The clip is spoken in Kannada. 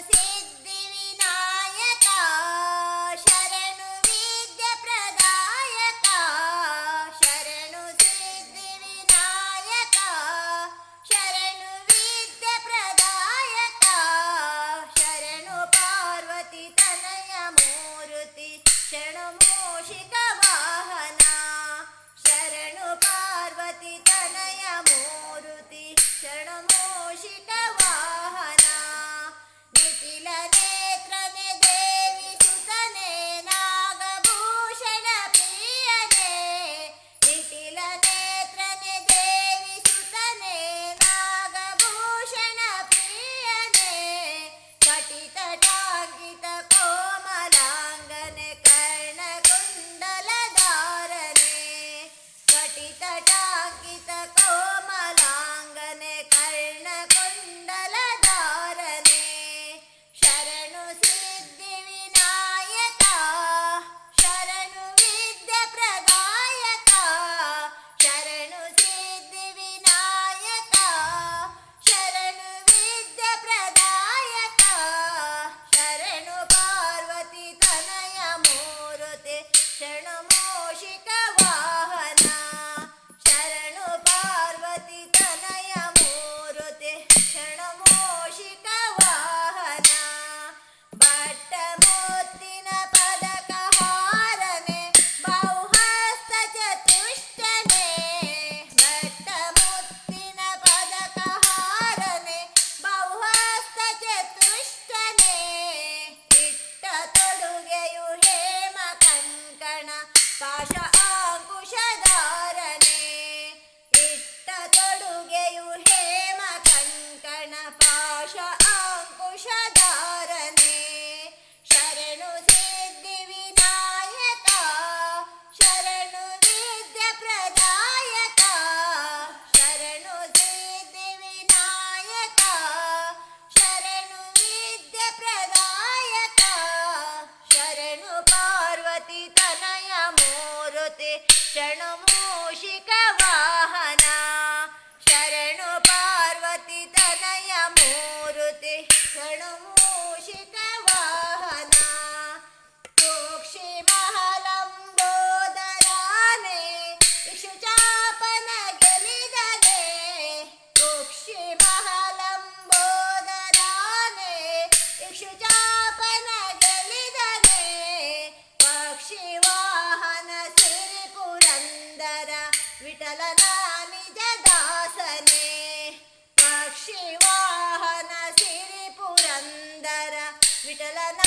ಸಿದ್ಧಿವಿನಾಯಕ ಶರಣು ವಿದ್ಯೆಪ್ರದಾಯಕ ಶರಣು ಸಿದ್ಧಿವಿನಾಯಕ ಶರಣು ವಿದ್ಯೆಪ್ರದಾಯಕ ಶರಣು ಪಾರ್ವತಿ ತನಯ ಮೂರುತಿ ಶರಣು ಮೂಷಿಕ ವಾಹನ ಶರಣು ಪಾರ್ವತಿ ತನಯ ಮೂರುತಿ ಶರಣು ಮೂಷಿಕ ವಾಹನ ನಿಖಿಲ ನೇತ್ರನೆ ದೇವಿ ಸುತನೆ ನಾಗಭೂಷಣ ಪ್ರಿಯನೆ ನಿಖಿಲ ನೇತ್ರನೆ ದೇವಿ ಸುತನೆ ನಾಗಭೂಷಣ ಪ್ರಿಯನೆ ಕಟಿತಟಾಂಗಿತ ಕೋಮಲಾಂಗನೆ ಕರ್ಣಕುಂಡಲಧಾರನೆ ಕಟಿತಟಾಂಗಿತ ಕೋಮಲಾಂಗನೆ ಕರ್ಣಕುಂಡಲಧಾರನೆ ಶರಣು ಸಿದ್ಧಿವಿನಾಯಕ ಶರಣು ವಿದ್ಯೆಪ್ರದಾಯಕ ಶರಣು ಸಿದ್ಧಿವಿನಾಯಕ ಶರಣು ವಿದ್ಯೆಪ್ರದಾಯಕ ಶರಣು ಪಾರ್ವತಿ ತನಯ ಮೂರುತಿ ಶರಣು ಮೂಷಿಕ ವಾಹನ ಶರಣು ಪಾರ್ವತಿ ತನಯ ಮೂರುತಿ ಶರಣು ಮೂಷಿಕ ವಾಹನ ಭಟ್ಟ ಮುತ್ತಿನ ಪದಕ ಹಾರನೆ ಬಹುಹಸ್ತ ಚತುಷ್ಟನೆ ಭಟ್ಟ ಮುತ್ತಿನ ಪದಕ ಹಾರನೆ ಬಹುಹಸ್ತ ಚತುಷ್ಟನೆ ಇಟ್ಟ ತೊಡುಗೆಯು ಹೇಮ ಕಂಕಣ ಪಾಶ ಅಂಕುಶಧಾರನೆ ಇಟ್ಟ ತೊಡುಗೆಯು ಹೇಮ ಕಂಕಣ ಪಾಶ ಅಂಕುಶಧಾರನೆ ಶರಣು ಸಿದ್ಧಿವಿನಾಯಕ ಶರಣು ವಿದ್ಯೆಪ್ರದಾಯಕ ಶರಣು ಸಿದ್ಧಿವಿನಾಯಕ ಶರಣು ವಿದ್ಯೆಪ್ರದಾಯಕ ಶರಣು ಪಾರ್ವತಿ ತನಯ ಮೂರುತಿ ಶರಣು ಮೂಷಿಕ ವಾಹನ ಶರಣು ಪಾರ್ವತಿ ತನಯ ಮೂರುತಿ ಶರಣು ಮೂಷಿಕ ವಾಹನ ಕುಕ್ಷಿ ಮಹಲಂಬೋದರಾನೆ ಇಕ್ಷುಚಾಪನ ಗೆಲಿದನೆ ಕುಕ್ಷಿ ಮಹಲಂಬೋದರಾನೆ ಇಕ್ಷುಚಾಪನ ಗೆಲಿದನೆ ಪಕ್ಷಿ ವಾಹನ ಸಿರಿ ಪುರಂದರ ವಿಠಲನ ನಿಜ ದಾಸನೆ ಪಕ್ಷಿ ವಾಹನ ಸಿರಿ ಪುರಂದರ ವಿಠಲನ